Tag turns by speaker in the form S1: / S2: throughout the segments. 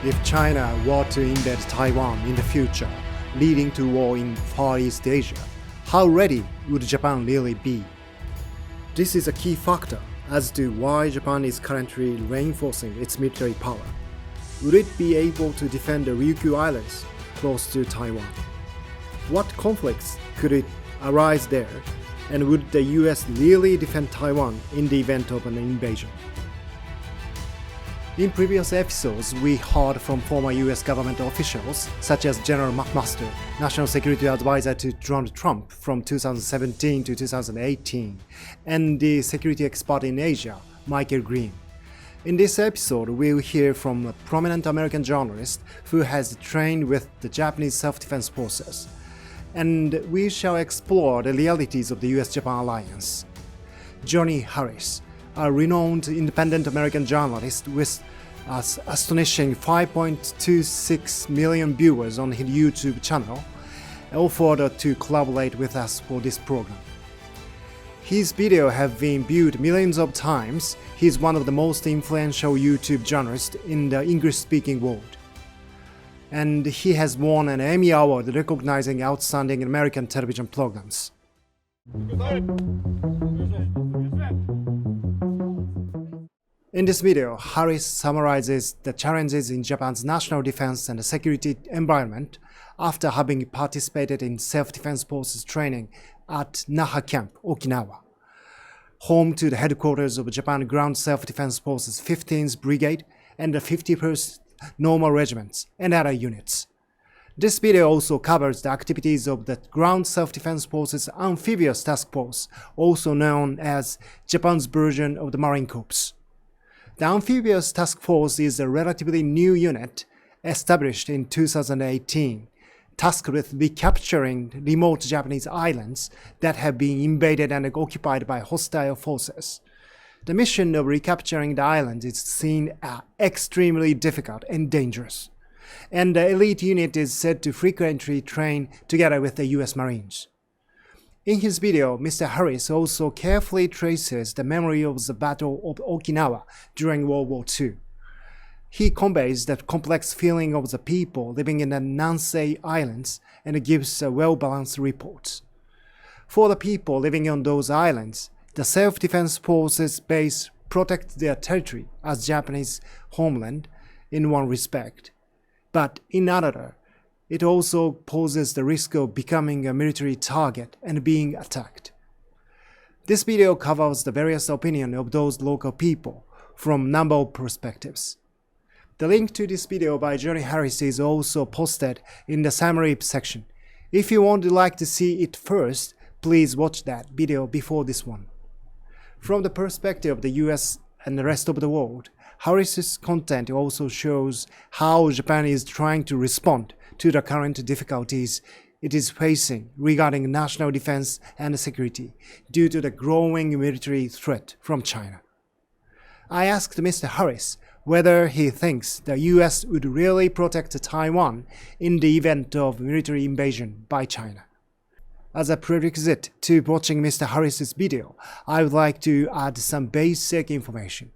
S1: if China were to invade Taiwan in the future, leading to war in Far East Asia, how ready would Japan really be? This is a key factor as to why Japan is currently reinforcing its military power. Would it be able to defend the Ryukyu Islands close to Taiwan? What conflicts could it arise there, and would the US really defend Taiwan in the event of an invasion? In previous episodes, we heard from former US government officials such as General McMaster, National Security Advisor to Donald Trump from 2017 to 2018, and the security expert in Asia, Michael Green. In this episode, we'll hear from a prominent American journalist who has trained with the Japanese self-defense forces, and we shall explore the realities of the US-Japan alliance. Johnny Harris, a renowned independent American journalist with an astonishing 5.26 million viewers on his YouTube channel, offered to collaborate with us for this program. His videos have been viewed millions of times. He's one of the most influential YouTube journalists in the English-speaking world. And he has won an Emmy Award recognizing outstanding American television programs. In this video, Harris summarizes the challenges in Japan's national defense and security environment after having participated in self-defense forces training at Naha Camp, Okinawa, home to the headquarters of Japan Ground Self-Defense Forces 15th Brigade and the 51st Normal Regiments and other units. This video also covers the activities of the Ground Self-Defense Forces Amphibious Task Force, also known as Japan's version of the Marine Corps. The Amphibious Task Force is a relatively new unit established in 2018, tasked with recapturing remote Japanese islands that have been invaded and occupied by hostile forces. The mission of recapturing the islands is seen as extremely difficult and dangerous, and the elite unit is said to frequently train together with the US Marines. In his video, Mr. Harris also carefully traces the memory of the Battle of Okinawa during World War II. He conveys the complex feeling of the people living in the Nansei Islands and gives a well-balanced report. For the people living on those islands, the self-defense forces base protects their territory as Japanese homeland in one respect, but in another, it also poses the risk of becoming a military target and being attacked. This video covers the various opinions of those local people from a number of perspectives. The link to this video by Johnny Harris is also posted in the summary section. If you would like to see it first, please watch that video before this one. From the perspective of the US and the rest of the world, Harris's content also shows how Japan is trying to respond to the current difficulties it is facing regarding national defense and security due to the growing military threat from China. I asked Mr. Harris whether he thinks the US would really protect Taiwan in the event of military invasion by China. As a prerequisite to watching Mr. Harris's video, I would like to add some basic information.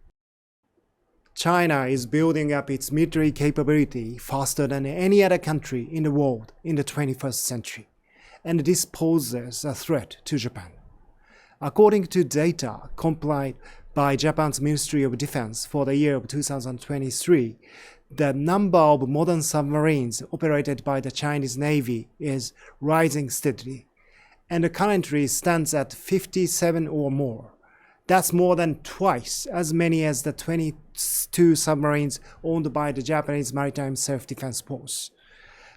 S1: China is building up its military capability faster than any other country in the world in the 21st century, and this poses a threat to Japan. According to data compiled by Japan's Ministry of Defense for the year of 2023, the number of modern submarines operated by the Chinese Navy is rising steadily, and currently stands at 57 or more. That's more than twice as many as the 22 submarines owned by the Japanese Maritime Self-Defense Force.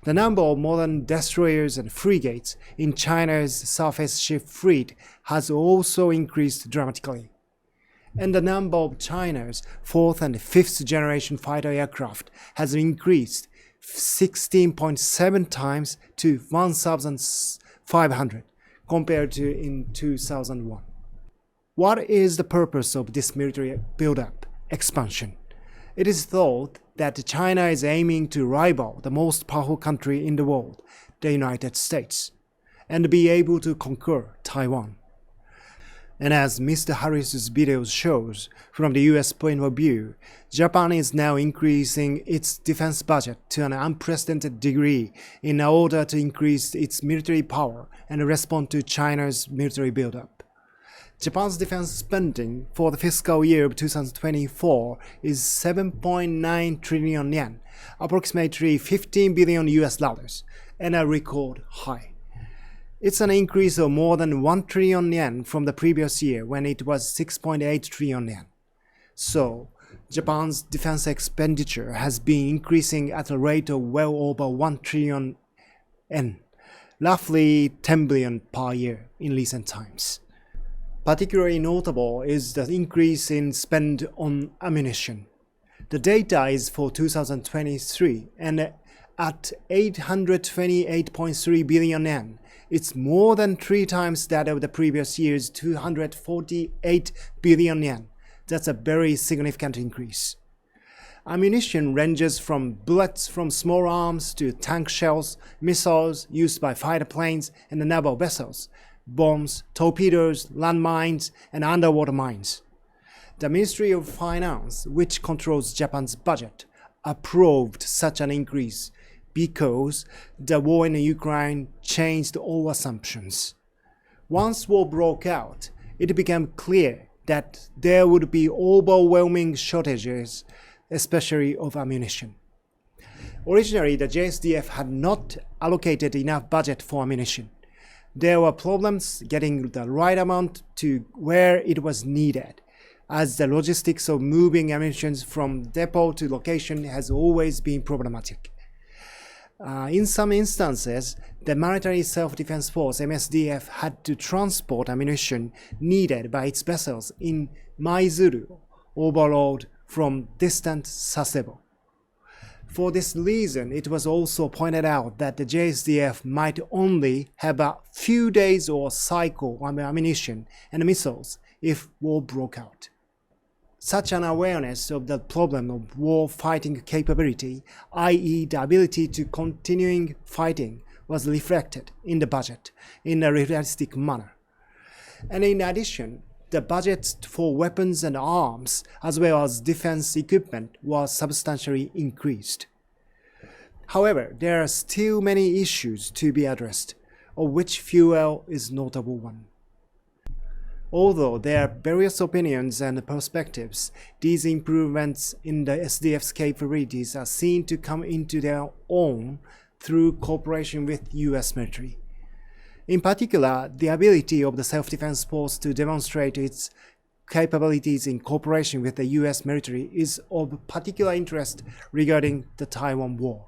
S1: The number of modern destroyers and frigates in China's surface ship fleet has also increased dramatically, and the number of China's 4th and 5th generation fighter aircraft has increased 16.7 times to 1,500 compared to in 2001. What is the purpose of this military build-up, expansion? It is thought that China is aiming to rival the most powerful country in the world, the United States, and be able to conquer Taiwan. And as Mr. Harris's video shows, from the US point of view, Japan is now increasing its defense budget to an unprecedented degree in order to increase its military power and respond to China's military buildup. Japan's defense spending for the fiscal year of 2024 is 7.9 trillion yen, approximately 15 billion US dollars, and a record high. It's an increase of more than 1 trillion yen from the previous year when it was 6.8 trillion yen. So, Japan's defense expenditure has been increasing at a rate of well over 1 trillion yen, roughly 10 billion per year in recent times. Particularly notable is the increase in spend on ammunition. The data is for 2023 and at 828.3 billion yen. It's more than 3 times that of the previous year's 248 billion yen. That's a very significant increase. Ammunition ranges from bullets from small arms to tank shells, missiles used by fighter planes and naval vessels, bombs, torpedoes, landmines, and underwater mines. The Ministry of Finance, which controls Japan's budget, approved such an increase because the war in Ukraine changed all assumptions. Once war broke out, it became clear that there would be overwhelming shortages, especially of ammunition. Originally, the JSDF had not allocated enough budget for ammunition. There were problems getting the right amount to where it was needed, as the logistics of moving ammunition from depot to location has always been problematic. In some instances, the Military Self-Defense Force (MSDF) had to transport ammunition needed by its vessels in Maizuru overload from distant Sasebo. For this reason, it was also pointed out that the JSDF might only have a few days or cycle of ammunition and missiles if war broke out. Such an awareness of the problem of war fighting capability, i.e. the ability to continuing fighting, was reflected in the budget in a realistic manner. And in addition, the budgets for weapons and arms, as well as defense equipment, was substantially increased. However, there are still many issues to be addressed, of which fuel is notable one. Although there are various opinions and perspectives, these improvements in the SDF's capabilities are seen to come into their own through cooperation with US military. In particular, the ability of the self-defense force to demonstrate its capabilities in cooperation with the US military is of particular interest regarding the Taiwan War,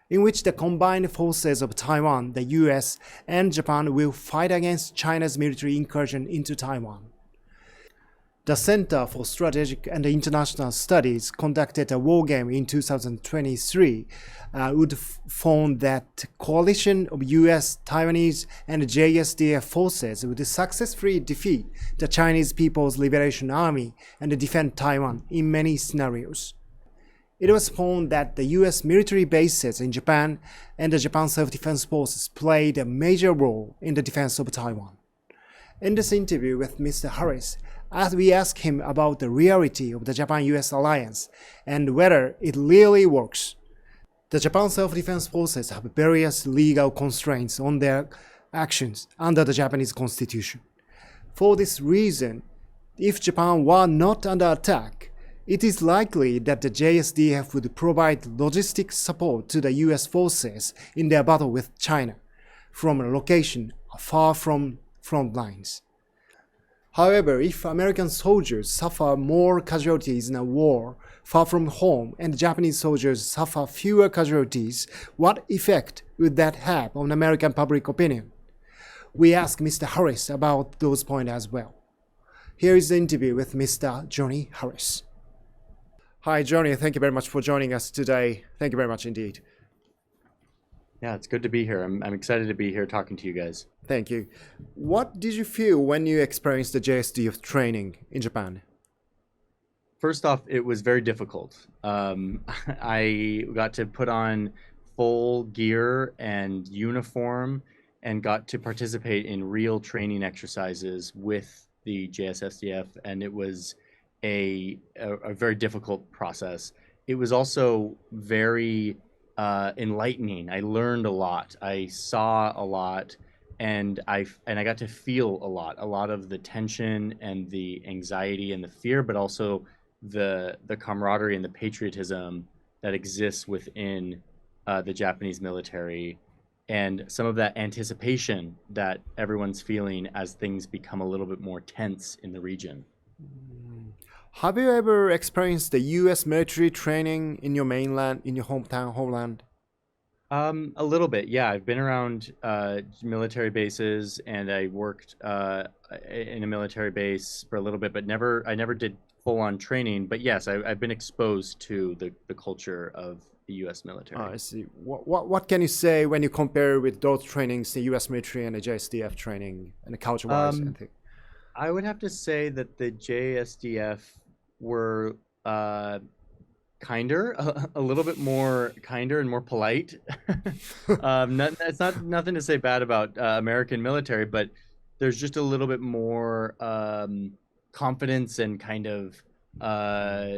S1: in which the combined forces of Taiwan, the US, and Japan will fight against China's military incursion into Taiwan. The Center for Strategic and International Studies conducted a war game in 2023 found that coalition of US, Taiwanese, and JSDF forces would successfully defeat the Chinese People's Liberation Army and defend Taiwan in many scenarios. It was found that the US military bases in Japan and the Japan Self-Defense Forces played a major role in the defense of Taiwan. In this interview with Mr. Harris, as we asked him about the reality of the Japan-US alliance and whether it really works. The Japan Self-Defense Forces have various legal constraints on their actions under the Japanese constitution. For this reason, if Japan were not under attack, it is likely that the JSDF would provide logistic support to the US forces in their battle with China from a location far from front lines. However, if American soldiers suffer more casualties in a war far from home and Japanese soldiers suffer fewer casualties, what effect would that have on American public opinion? We asked Mr. Harris about those points as well. Here is the interview with Mr. Johnny Harris. Hi, Johnny. Thank you very much for joining us today. Thank you very much indeed.
S2: Yeah, it's good to be here. I'm excited to be here talking to you guys.
S1: Thank you. What did you feel when you experienced the JSDF training in Japan?
S2: First off, it was very difficult. I got to put on full gear and uniform and got to participate in real training exercises with the JSSDF, and it was a very difficult process. It was also very enlightening. I learned a lot. I saw a lot, and I got to feel a lot of the tension and the anxiety and the fear, but also the camaraderie and the patriotism that exists within the Japanese military, and some of that anticipation that everyone's feeling as things become a little bit more tense in the region.
S1: Have you ever experienced the U.S. military training in your mainland, in your homeland?
S2: A little bit, yeah. I've been around military bases, and I worked in a military base for a little bit, but I never did full-on training. But yes, I've been exposed to the culture of the U.S. military.
S1: I see. What can you say when you compare with those trainings, the U.S. military and the JSDF training, and the culture-wise? I
S2: Um,
S1: think.
S2: I would have to say that the JSDF were kinder, a little bit more kinder and more polite. It's not nothing to say bad about American military, but there's just a little bit more confidence and kind of uh,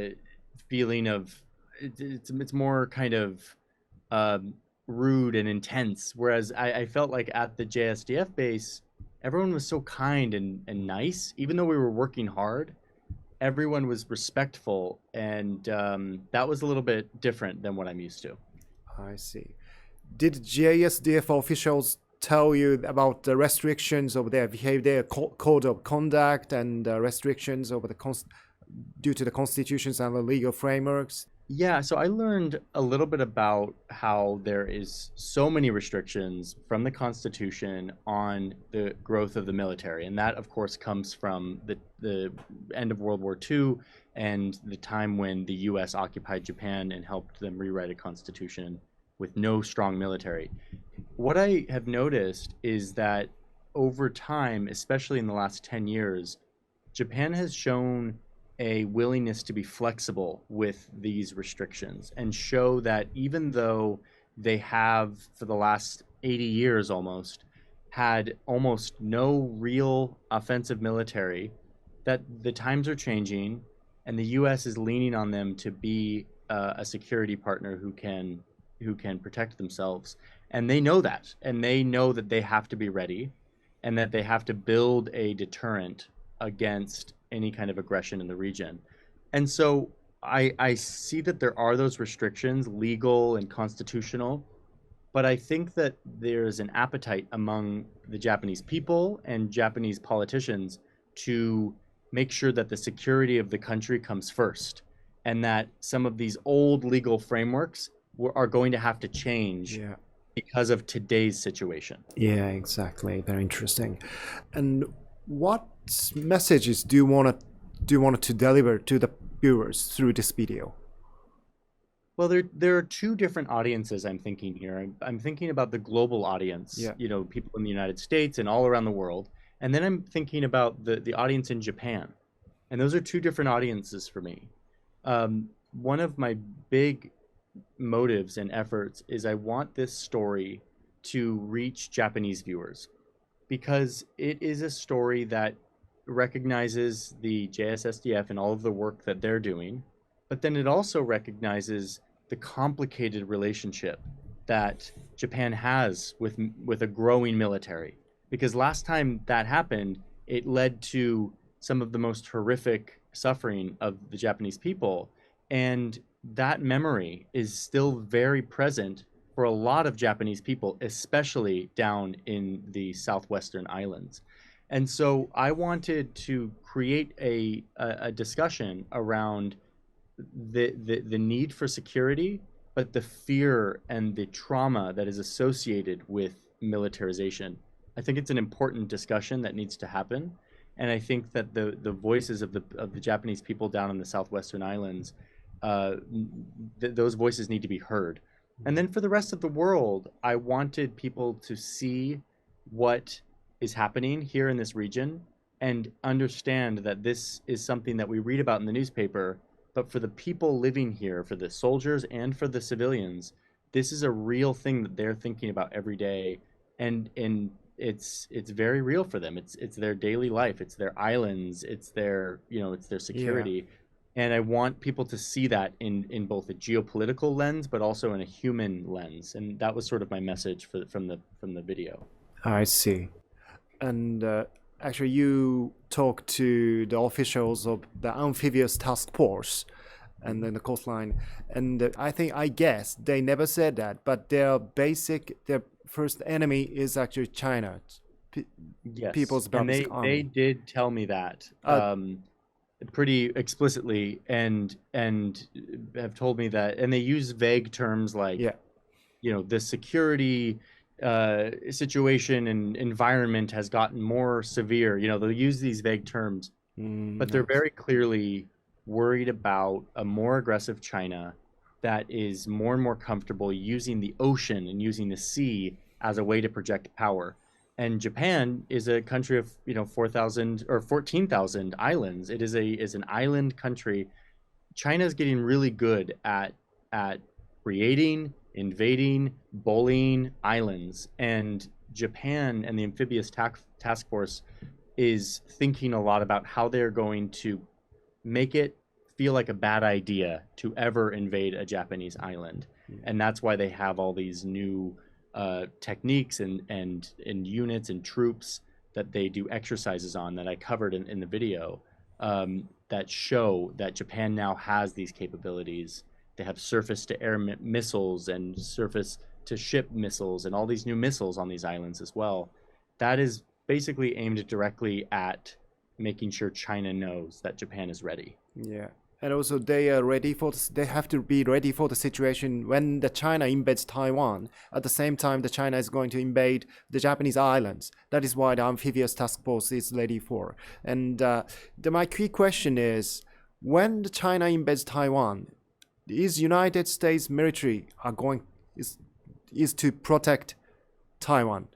S2: feeling of it's more kind of um, rude and intense. Whereas I felt like at the JSDF base, everyone was so kind and nice, even though we were working hard. Everyone was respectful, and that was a little bit different than what I'm used to.
S1: I see. Did JSDF officials tell you about the restrictions of their behavior, their code of conduct, and restrictions over due to the constitutions and the legal frameworks?
S2: Yeah, so I learned a little bit about how there is so many restrictions from the Constitution on the growth of the military. And that, of course, comes from the end of World War II and the time when the US occupied Japan and helped them rewrite a constitution with no strong military. What I have noticed is that over time, especially in the last 10 years, Japan has shown a willingness to be flexible with these restrictions and show that even though they have, for the last 80 years almost, had almost no real offensive military, that the times are changing and the US is leaning on them to be a security partner who can protect themselves. And they know that. And they know that they have to be ready and that they have to build a deterrent against any kind of aggression in the region. And so I see that there are those restrictions, legal and constitutional, but I think that there's an appetite among the Japanese people and Japanese politicians to make sure that the security of the country comes first, and that some of these old legal frameworks are going to have to change
S1: Yeah.
S2: because of today's situation.
S1: Yeah, exactly. Very interesting. And what messages do you want to deliver to the viewers through this video?
S2: Well, there are two different audiences I'm thinking here. I'm thinking about the global audience,
S1: Yeah.
S2: you know, people in the United States and all around the world. And then I'm thinking about the audience in Japan. And those are two different audiences for me. One of my big motives and efforts is I want this story to reach Japanese viewers because it is a story that recognizes the JSSDF and all of the work that they're doing, but then it also recognizes the complicated relationship that Japan has with a growing military. Because last time that happened, it led to some of the most horrific suffering of the Japanese people, and that memory is still very present for a lot of Japanese people, especially down in the southwestern islands. And so I wanted to create a discussion around the need for security, but the fear and the trauma that is associated with militarization. I think it's an important discussion that needs to happen. And I think that the voices of the Japanese people down in the southwestern islands, those voices need to be heard. And then for the rest of the world, I wanted people to see what is happening here in this region and understand that this is something that we read about in the newspaper, but for the people living here, for the soldiers and for the civilians, this is a real thing that they're thinking about every day. And it's very real for them. It's their daily life. It's their islands. It's their, it's their
S1: Yeah.
S2: security. And I want people to see that in both a geopolitical lens, but also in a human lens. And that was sort of my message from the video.
S1: I see. And actually, you talked to the officials of the amphibious task force and then the coastline. And I guess they never said that, but their first enemy is actually China, P-
S2: Yes,
S1: People's
S2: and
S1: People's
S2: they
S1: Army.
S2: did tell me that
S1: Uh,
S2: pretty explicitly, and have told me that, and they use vague terms like,
S1: yeah.
S2: the security situation and environment has gotten more severe. They'll use these vague terms, but they're
S1: Nice.
S2: very clearly worried about a more aggressive China that is more and more comfortable using the ocean and using the sea as a way to project power. And Japan is a country of 4,000 or 14,000 islands. It is an island country. China is getting really good at creating, invading, bullying islands, and Japan and the amphibious task force is thinking a lot about how they're going to make it feel like a bad idea to ever invade a Japanese island.
S1: Yeah.
S2: And that's why they have all these new techniques and units and troops that they do exercises on that I covered in the video, that show that Japan now has these capabilities. They have surface to air missiles and surface to ship missiles and all these new missiles on these islands as well. That is basically aimed directly at making sure China knows that Japan is ready.
S1: Yeah. And also, they are ready for they have to be ready for the situation when the China invades Taiwan. At the same time, the China is going to invade the Japanese islands. That is why the amphibious task force is ready for. And my key question is, when the China invades Taiwan, is United States military are going is to protect Taiwan?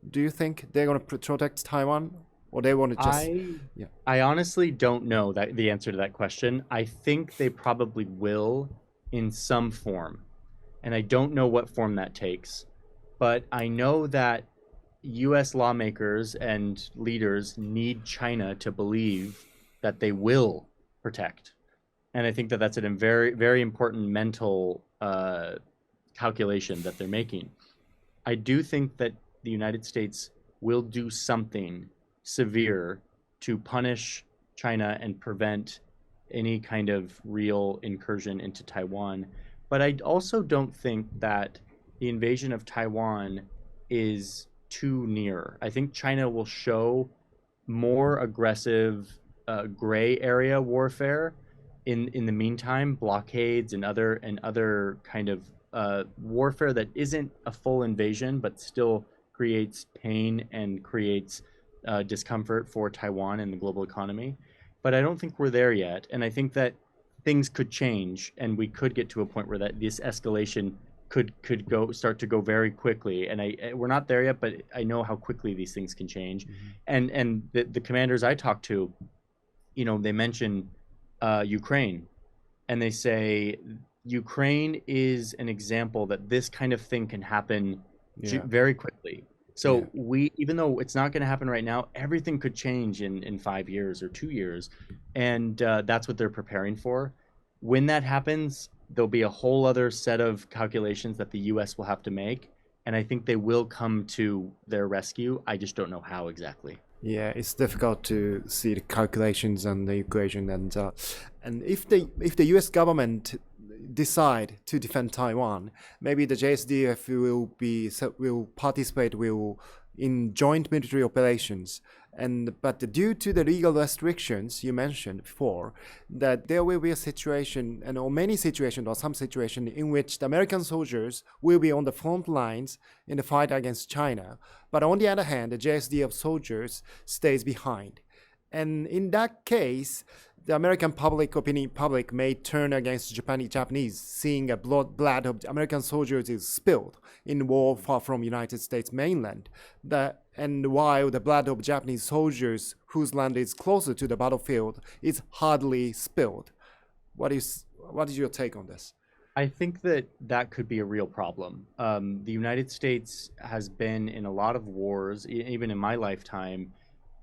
S1: Do you think they're going to protect Taiwan, or they want to just
S2: I
S1: yeah?
S2: I honestly don't know that the answer to that question. I think they probably will in some form, and I don't know what form that takes. But I know that US lawmakers and leaders need China to believe that they will protect. And I think that that's a very, very important mental calculation that they're making. I do think that the United States will do something severe to punish China and prevent any kind of real incursion into Taiwan. But I also don't think that the invasion of Taiwan is too near. I think China will show more aggressive gray area warfare in the meantime, blockades and other kind of warfare that isn't a full invasion, but still creates pain and creates discomfort for Taiwan and the global economy. But I don't think we're there yet, and I think that things could change, and we could get to a point where that this escalation could go start to go very quickly. And we're not there yet, but I know how quickly these things can change.
S1: Mm-hmm.
S2: And the commanders I talked to, they mention Ukraine, and they say Ukraine is an example that this kind of thing can happen
S1: Yeah.
S2: very quickly.
S1: Yeah.
S2: So even though it's not going to happen right now, everything could change in 5 years or 2 years, and that's what they're preparing for. When that happens, there'll be a whole other set of calculations that the U.S. will have to make, and I think they will come to their rescue. I just don't know how exactly.
S1: Yeah, it's difficult to see the calculations and the equation, and if the U.S. government decide to defend Taiwan, maybe the JSDF will participate will in joint military operations. And but due to the legal restrictions you mentioned before, that there will be a situation, and or many situations or some situation in which the American soldiers will be on the front lines in the fight against China. But on the other hand, the JSDF soldiers stays behind. And in that case, the American public may turn against Japanese, seeing a blood of American soldiers is spilled in war far from United States mainland. And while the blood of Japanese soldiers whose land is closer to the battlefield is hardly spilled. What is your take on this?
S2: I think that that could be a real problem. The United States has been in a lot of wars, even in my lifetime,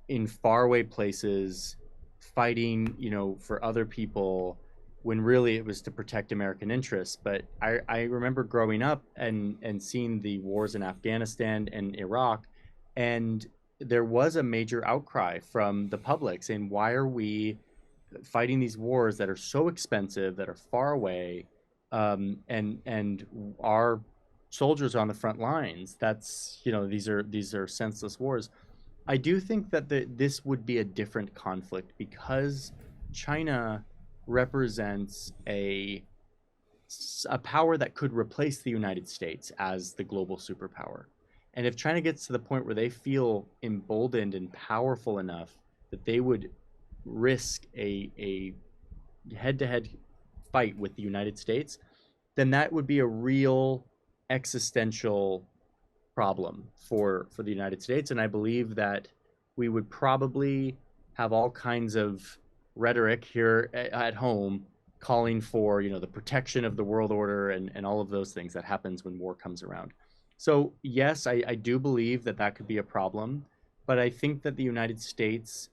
S2: in faraway places, fighting, for other people, when really it was to protect American interests. But I remember growing up and seeing the wars in Afghanistan and Iraq, and there was a major outcry from the public saying, why are we fighting these wars that are so expensive, that are far away, and our soldiers are on the front lines? That's these are senseless wars. I do think that this would be a different conflict because China represents a power that could replace the United States as the global superpower. And if China gets to the point where they feel emboldened and powerful enough that they would risk a head-to-head fight with the United States, then that would be a real existential problem for the United States. And I believe that we would probably have all kinds of rhetoric here at home calling for the protection of the world order and all of those things that happens when war comes around. So yes, I do believe that that could be a problem, but I think that the United States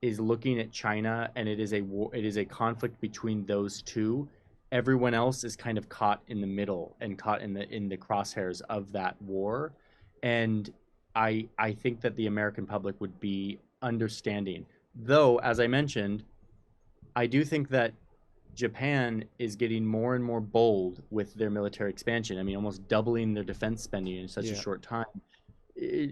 S2: is looking at China, and it is a conflict between those two. Everyone else is kind of caught in the middle and caught in the crosshairs of that war. And I think that the American public would be understanding. Though, as I mentioned, I do think that Japan is getting more and more bold with their military expansion. I mean, almost doubling their defense spending in such a
S1: Yeah.
S2: short time,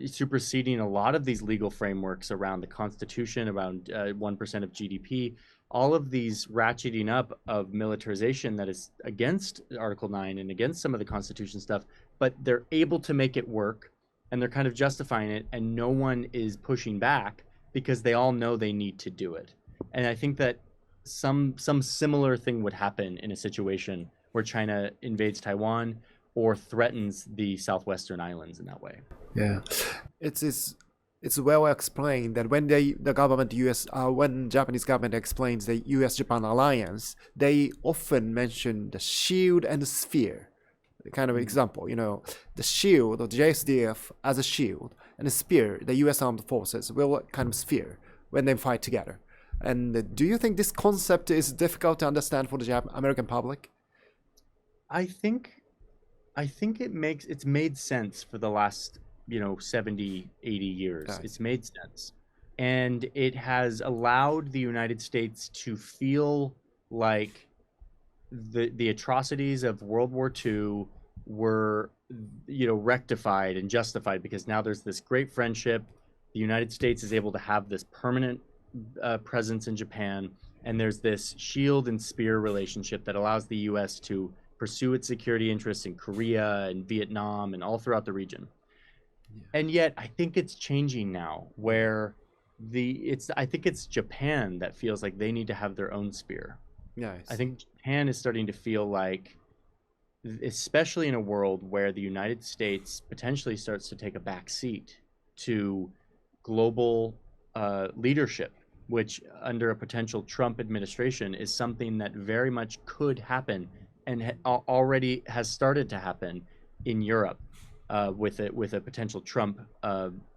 S2: superseding a lot of these legal frameworks around the Constitution, around 1% of GDP, all of these ratcheting up of militarization that is against Article 9 and against some of the Constitution stuff, but they're able to make it work, and they're kind of justifying it, and no one is pushing back because they all know they need to do it. And I think that some similar thing would happen in a situation where China invades Taiwan or threatens the southwestern islands in that way.
S1: Yeah, it's well explained that when the government when Japanese government explains the U.S. Japan alliance, they often mention the shield and the sphere, the kind of example. The shield, the JSDF as a shield, and the spear, the U.S. armed forces will kind of sphere when they fight together. And do you think this concept is difficult to understand for the American public?
S2: I think it's made sense for the last 70, 80 years.
S1: Nice.
S2: It's made sense, and it has allowed the United States to feel like the atrocities of World War II were rectified and justified, because now there's this great friendship. The United States is able to have this permanent presence in Japan, and there's this shield and spear relationship that allows the U.S. to pursue its security interests in Korea and Vietnam and all throughout the region. And yet, I think it's changing now, where I think it's Japan that feels like they need to have their own spear. I
S1: Nice.
S2: think Japan is starting to feel like, especially in a world where the United States potentially starts to take a back seat to global leadership, which under a potential Trump administration is something that very much could happen and already has started to happen in Europe, with a potential Trump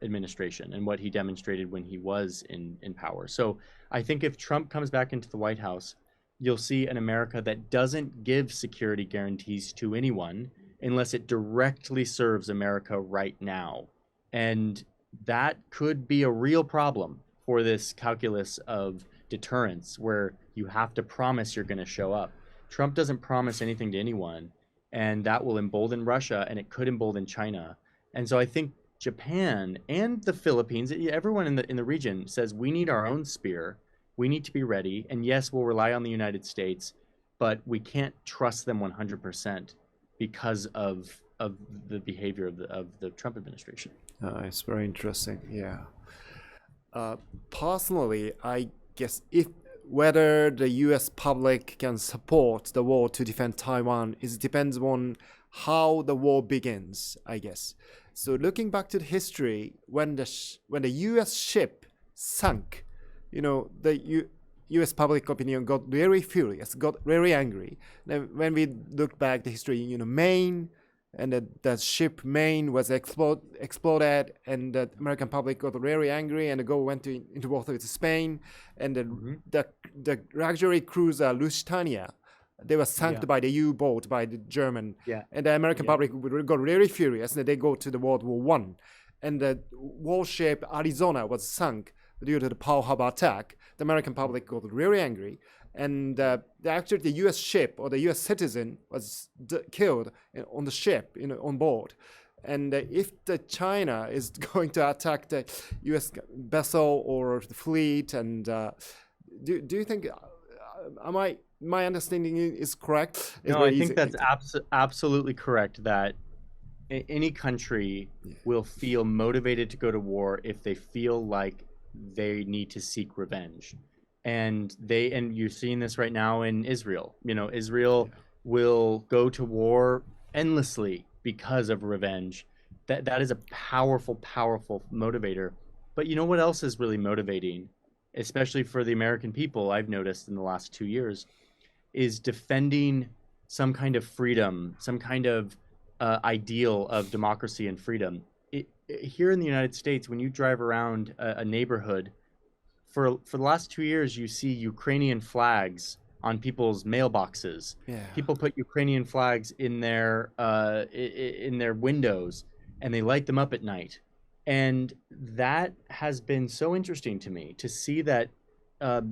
S2: administration and what he demonstrated when he was in power. So I think if Trump comes back into the White House, you'll see an America that doesn't give security guarantees to anyone unless it directly serves America right now. And that could be a real problem for this calculus of deterrence, where you have to promise you're going to show up. Trump doesn't promise anything to anyone, and that will embolden Russia, and it could embolden China. And so I think Japan and the Philippines, everyone in the region says we need our own spear. We need to be ready, and yes, we'll rely on the United States, but we can't trust them 100% because of the behavior of the Trump administration.
S1: It's very interesting. Yeah. Personally, I guess if whether the U.S. public can support the war to defend Taiwan is depends on how the war begins, I guess. So looking back to the history, when the U.S. ship sank, you know the U.S. public opinion got very furious, got very angry. Now, when we look back the history, Maine and the ship Maine was exploded, and the American public got very angry and went into war with Spain, and the luxury cruiser Lusitania. They were sunk
S2: Yeah.
S1: by the U-boat by the German,
S2: Yeah.
S1: and the American
S2: Yeah.
S1: public got really furious, and they go to the World War One, and the warship Arizona was sunk due to the Pearl Harbor attack. The American public got really angry, and actually the U.S. ship or the U.S. citizen was killed on the ship, on board. And if the China is going to attack the U.S. vessel or the fleet, and do you think, my understanding is correct?
S2: No, I think that's absolutely correct that any country will feel motivated to go to war if they feel like they need to seek revenge. And you're seeing this right now in Israel. Israel will go to war endlessly because of revenge. That is a powerful, powerful motivator. But you know what else is really motivating, especially for the American people, I've noticed in the last 2 years, is defending some kind of freedom, some kind of ideal of democracy and freedom. Here in the United States, when you drive around a neighborhood, for the last 2 years, you see Ukrainian flags on people's mailboxes.
S1: Yeah.
S2: People put Ukrainian flags in their windows, and they light them up at night. And that has been so interesting to me to see that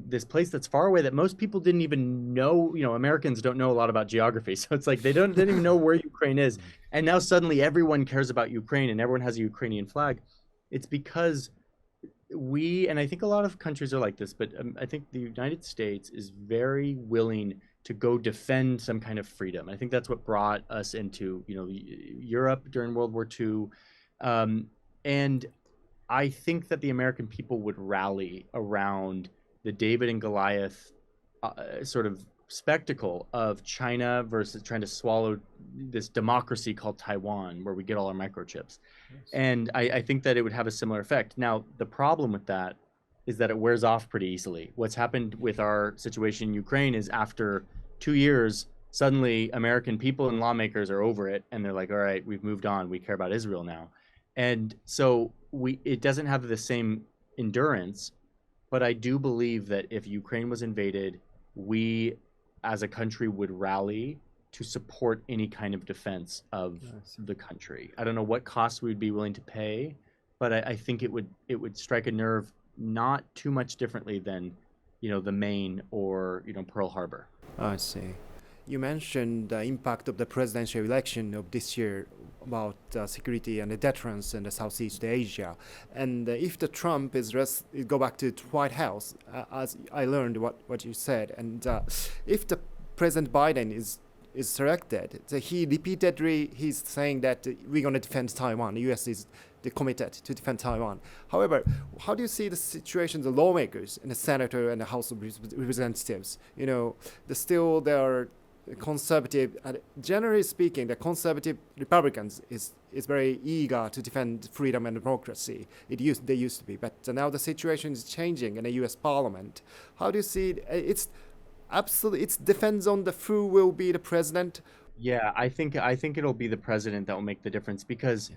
S2: this place that's far away that most people didn't even know. Americans don't know a lot about geography, so it's like they didn't even know where Ukraine is, and now suddenly everyone cares about Ukraine and everyone has a Ukrainian flag. It's because and I think a lot of countries are like this, but I think the United States is very willing to go defend some kind of freedom. I think that's what brought us into Europe during World War II, and I think that the American people would rally around the David and Goliath sort of spectacle of China versus trying to swallow this democracy called Taiwan, where we get all our microchips. Yes. And I think that it would have a similar effect. Now, the problem with that is that it wears off pretty easily. What's happened with our situation in Ukraine is after 2 years, suddenly American people and lawmakers are over it, and they're like, all right, we've moved on. We care about Israel now. And so it doesn't have the same endurance. But I do believe that if Ukraine was invaded, we as a country would rally to support any kind of defense of the country. I don't know what costs we'd be willing to pay, but I think it would strike a nerve not too much differently than, the Maine or, Pearl Harbor.
S1: I see. You mentioned the impact of the presidential election of this year about security and the deterrence in the Southeast Asia. And if the Trump is go back to the White House, as I learned what you said, and if the President Biden is selected, he repeatedly he's saying that we're going to defend Taiwan. The U.S. is committed to defend Taiwan. However, how do you see the situation, the lawmakers and the senator and the House of Representatives? There are conservative, generally speaking, the conservative Republicans is very eager to defend freedom and democracy. They used to be, but now the situation is changing in the U.S. Parliament. How do you see it? It depends on who will be the president.
S2: Yeah, I think it'll be the president that will make the difference, because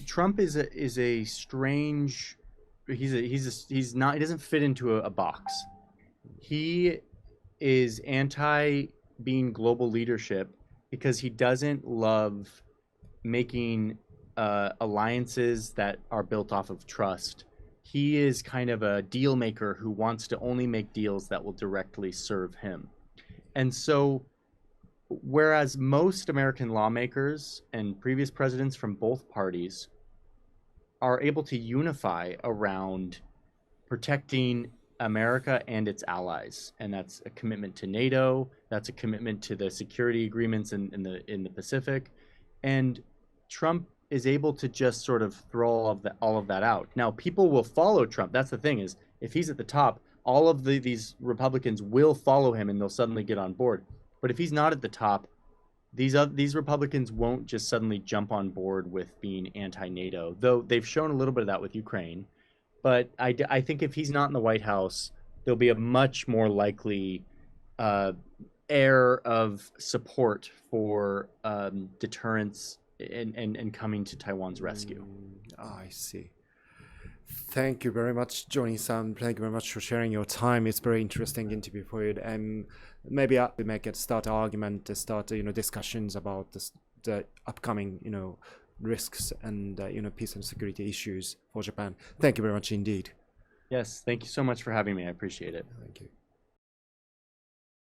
S2: Trump is a strange. He's not. He doesn't fit into a box. He is anti being global leadership because he doesn't love making alliances that are built off of trust. He is kind of a deal maker who wants to only make deals that will directly serve him. And so, whereas most American lawmakers and previous presidents from both parties are able to unify around protecting America and its allies, and that's a commitment to NATO, that's a commitment to the security agreements in the Pacific, and Trump is able to just sort of throw all of that out. Now, people will follow Trump. That's the thing, is if he's at the top, all of these Republicans will follow him and they'll suddenly get on board. But if he's not at the top, these Republicans won't just suddenly jump on board with being anti-NATO, though they've shown a little bit of that with Ukraine. But I think if he's not in the White House, there'll be a much more likely uh, air of support for deterrence and coming to Taiwan's rescue.
S1: I see. Thank you very much, Johnny-san. Thank you very much for sharing your time. It's very interesting interview for you. And maybe we make it start argument, start discussions about the upcoming risks and peace and security issues for Japan. Thank you very much indeed.
S2: Yes, thank you so much for having me. I appreciate it.
S1: Thank you.